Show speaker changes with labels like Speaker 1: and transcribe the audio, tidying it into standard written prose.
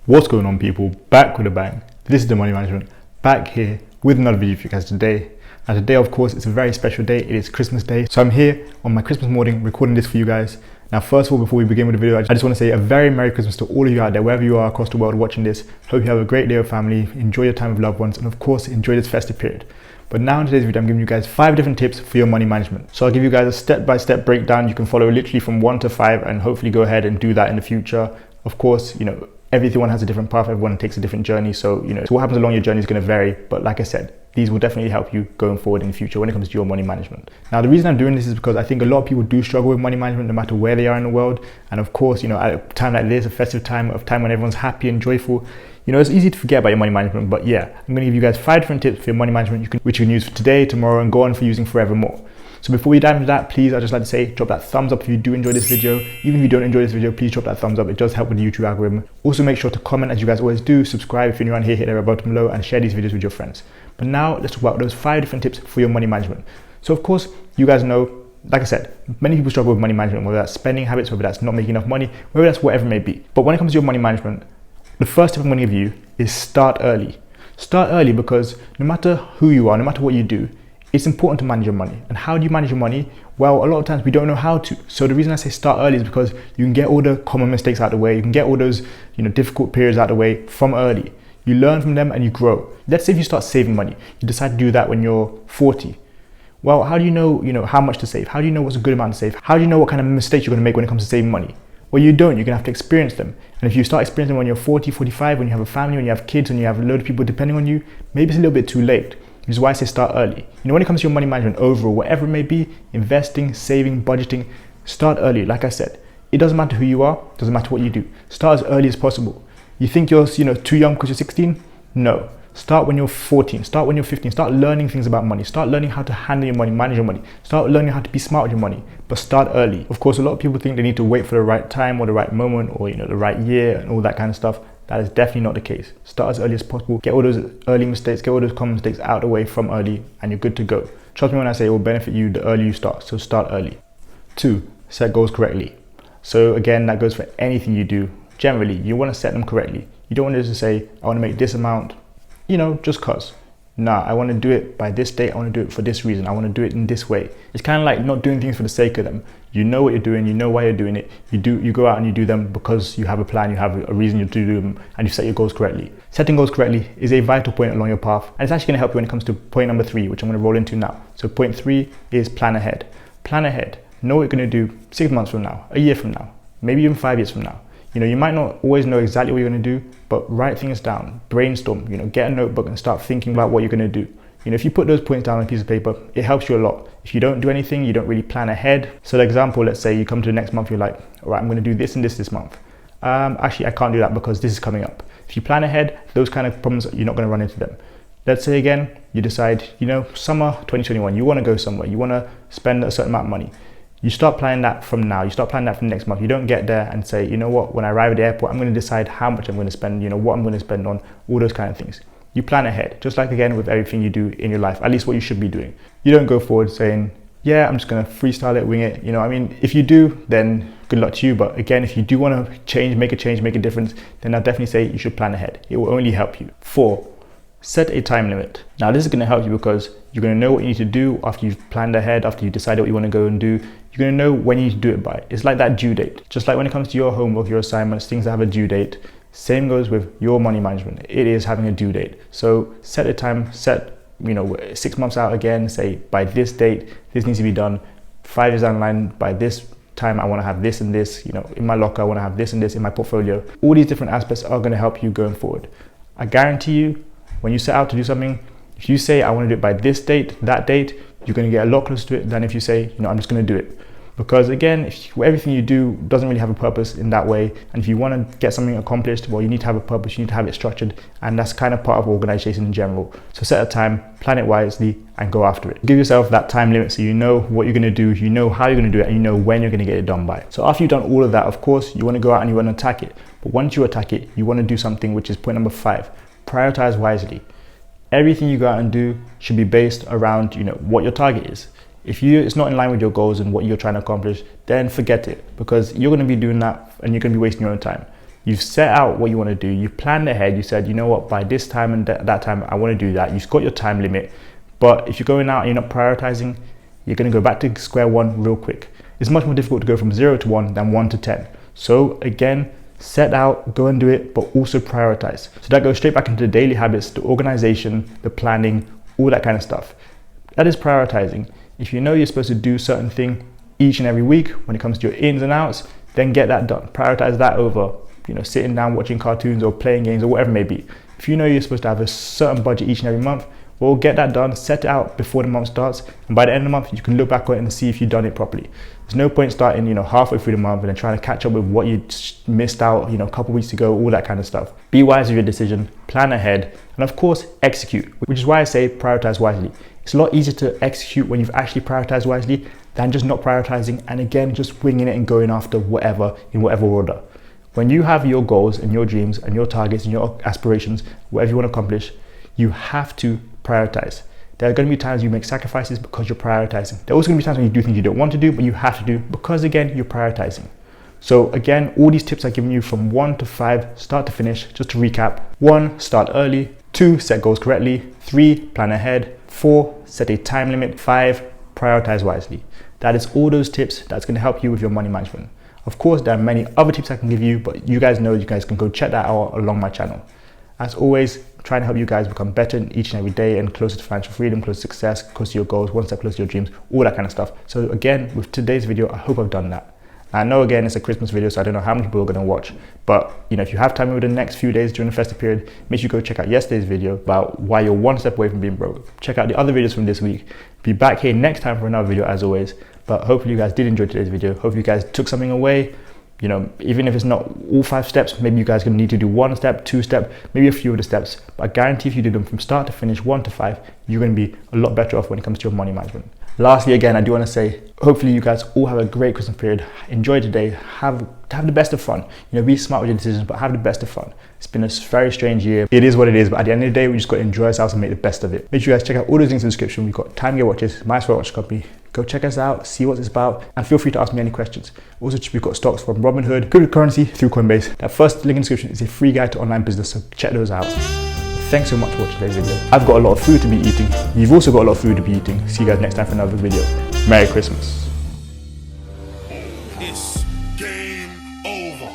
Speaker 1: What's going on, people? Back with a bang. This is the Money Management, back here with another video for you guys today. And today, of course, it's a very special day. It is Christmas Day. So I'm here on my Christmas morning recording this for you guys. Now, first of all, before we begin with the video, I just want to say a very Merry Christmas to all of you out there, wherever you are across the world watching this. Hope you have a great day of family, enjoy your time with loved ones, and of course, enjoy this festive period. But now in today's video, I'm giving you guys 5 different tips for your money management. So I'll give you guys a step-by-step breakdown. You can follow literally from 1 to 5 and hopefully go ahead and do that in the future. Of course, everyone has a different path, everyone takes a different journey. So, so what happens along your journey is going to vary. But like I said, these will definitely help you going forward in the future when it comes to your money management. Now, the reason I'm doing this is because I think a lot of people do struggle with money management no matter where they are in the world. And of course, at a time like this, a festive time, when everyone's happy and joyful, it's easy to forget about your money management. But yeah, I'm going to give you guys 5 different tips for your money management which you can use for today, tomorrow, and go on for using forevermore. So before we dive into that, please, I'd just like to say, drop that thumbs up if you do enjoy this video. Even if you don't enjoy this video, please drop that thumbs up. It does help with the YouTube algorithm. Also, make sure to comment, as you guys always do. Subscribe if you're new around here, hit the red button below, and share these videos with your friends. But now, let's talk about those 5 different tips for your money management. So of course, you guys know, like I said, many people struggle with money management, whether that's spending habits, whether that's not making enough money, whether that's whatever it may be. But when it comes to your money management, the first tip I'm going to give you is start early. Start early, because no matter who you are, no matter what you do, it's important to manage your money. And how do you manage your money? Well, a lot of times we don't know how to. So the reason I say start early is because you can get all the common mistakes out of the way. You can get all those, difficult periods out of the way from early. You learn from them and you grow. Let's say if you start saving money, you decide to do that when you're 40. Well, how do you know, how much to save? How do you know what's a good amount to save? How do you know what kind of mistakes you're going to make when it comes to saving money? Well, you don't. You're going to have to experience them. And if you start experiencing them when you're 40, 45, when you have a family, when you have kids, when you have a load of people depending on you, maybe it's a little bit too late. Which is why I say start early. When it comes to your money management overall, whatever it may be, investing, saving, budgeting, start early. Like I said, it doesn't matter who you are, doesn't matter what you do. Start as early as possible. You think you're too young because you're 16? No. Start when you're 14, start when you're 15, start learning things about money, start learning how to handle your money, manage your money, start learning how to be smart with your money, but start early. Of course, a lot of people think they need to wait for the right time or the right moment or the right year and all that kind of stuff. That is definitely not the case. Start as early as possible, get all those early mistakes, get all those common mistakes out of the way from early, and you're good to go. Trust me when I say it will benefit you the earlier you start, so start early. 2, set goals correctly. So again, that goes for anything you do. Generally, you want to set them correctly. You don't want to just say, I want to make this amount, just cause. Nah, I want to do it by this date. I want to do it for this reason. I want to do it in this way. It's kind of like not doing things for the sake of them. You know what you're doing. You know why you're doing it. You go out and you do them because you have a plan. You have a reason to do them, and you set your goals correctly. Setting goals correctly is a vital point along your path, and it's actually going to help you when it comes to point number 3, which I'm going to roll into now. So point 3 is plan ahead. Plan ahead. Know what you're going to do 6 months from now, a year from now, maybe even 5 years from now. You might not always know exactly what you're going to do, but write things down, brainstorm, get a notebook and start thinking about what you're going to do. If you put those points down on a piece of paper, it helps you a lot. If you don't do anything, you don't really plan ahead. So the example, let's say you come to the next month, you're like, all right, I'm going to do this and this month. Actually, I can't do that because this is coming up. If you plan ahead, those kind of problems, you're not going to run into them. Let's say again, you decide, summer 2021, you want to go somewhere, you want to spend a certain amount of money. You start planning that from now. You start planning that from next month. You don't get there and say, what, when I arrive at the airport, I'm going to decide how much I'm going to spend, what I'm going to spend on, all those kind of things. You plan ahead, just like again with everything you do in your life, at least what you should be doing. You don't go forward saying, yeah, I'm just going to freestyle it, wing it. If you do, then good luck to you. But again, if you do want to change, make a difference, then I'll definitely say you should plan ahead. It will only help you. 4, set a time limit. Now, this is going to help you because you're going to know what you need to do after you've planned ahead, after you decided what you want to go and do. You're going to know when you need to do it by. It's like that due date. Just like when it comes to your homework, your assignments, things that have a due date, same goes with your money management. It is having a due date. So set a time, 6 months out again, say by this date, this needs to be done. 5 years down the line, by this time, I want to have this and this, in my locker, I want to have this and this in my portfolio. All these different aspects are going to help you going forward. I guarantee you, when you set out to do something, if you say, I want to do it by this date, that date, you're going to get a lot closer to it than if you say, I'm just going to do it. Because again, if everything you do doesn't really have a purpose in that way, and if you want to get something accomplished, well, you need to have a purpose, you need to have it structured, and that's kind of part of organization in general. So set a time, plan it wisely, and go after it. Give yourself that time limit so you know what you're going to do, you know how you're going to do it, and you know when you're going to get it done by. So after you've done all of that, of course, you want to go out and you want to attack it. But once you attack it, you want to do something, which is point number 5, prioritize wisely. Everything you go out and do should be based around, what your target is. If it's not in line with your goals and what you're trying to accomplish, then forget it, because you're going to be doing that and you're going to be wasting your own time. You've set out what you want to do. You planned ahead. You said, you know what, by this time and that time, I want to do that. You've got your time limit. But if you're going out and you're not prioritizing, you're going to go back to square one real quick. It's much more difficult to go from 0 to 1 than 1 to 10. So again, set out, go and do it, but also prioritize. So that goes straight back into the daily habits, the organization, the planning, all that kind of stuff. That is prioritizing. If you know you're supposed to do a certain thing each and every week when it comes to your ins and outs, then get that done. Prioritize that over, sitting down watching cartoons or playing games or whatever it may be. If you know you're supposed to have a certain budget each and every month, well, get that done, set it out before the month starts, and by the end of the month, you can look back on it and see if you've done it properly. There's no point starting, halfway through the month and then trying to catch up with what you missed out, a couple weeks ago, all that kind of stuff. Be wise with your decision, plan ahead, and of course, execute, which is why I say prioritize wisely. It's a lot easier to execute when you've actually prioritized wisely than just not prioritizing and again, just winging it and going after whatever in whatever order. When you have your goals and your dreams and your targets and your aspirations, whatever you want to accomplish, you have to prioritize. There are going to be times you make sacrifices because you're prioritizing. There are also going to be times when you do things you don't want to do, but you have to do because again, you're prioritizing. So again, all these tips I've given you from 1 to 5, start to finish, just to recap. 1, start early. 2, set goals correctly. 3, plan ahead. 4, set a time limit. 5, prioritize wisely. That is all those tips that's going to help you with your money management. Of course, there are many other tips I can give you, but you guys know you guys can go check that out along my channel. As always, trying to help you guys become better each and every day and closer to financial freedom, closer to success, closer to your goals, one step closer to your dreams, all that kind of stuff. So again, with today's video, I hope I've done that. I know again, it's a Christmas video, so I don't know how many people are going to watch, but if you have time over the next few days during the festive period, make sure you go check out yesterday's video about why you're one step away from being broke. Check out the other videos from this week. Be back here next time for another video as always, but hopefully you guys did enjoy today's video. Hopefully you guys took something away. Even if it's not all 5 steps, maybe you guys are going to need to do 1 step, 2 step, maybe a few of the steps. But I guarantee if you do them from start to finish, 1 to 5, you're going to be a lot better off when it comes to your money management. Lastly, again, I do want to say, hopefully you guys all have a great Christmas period. Enjoy today. Have the best of fun. Be smart with your decisions, but have the best of fun. It's been a very strange year. It is what it is, but at the end of the day, we just got to enjoy ourselves and make the best of it. Make sure you guys check out all those links in the description. We've got Time Gear Watches, my watch company. Go check us out, see what it's about, and feel free to ask me any questions. Also, we've got stocks from Robinhood, cryptocurrency through Coinbase. That first link in the description is a free guide to online business, so check those out. Thanks so much for watching today's video. I've got a lot of food to be eating. You've also got a lot of food to be eating. See you guys next time for another video. Merry Christmas.
Speaker 2: It's game over.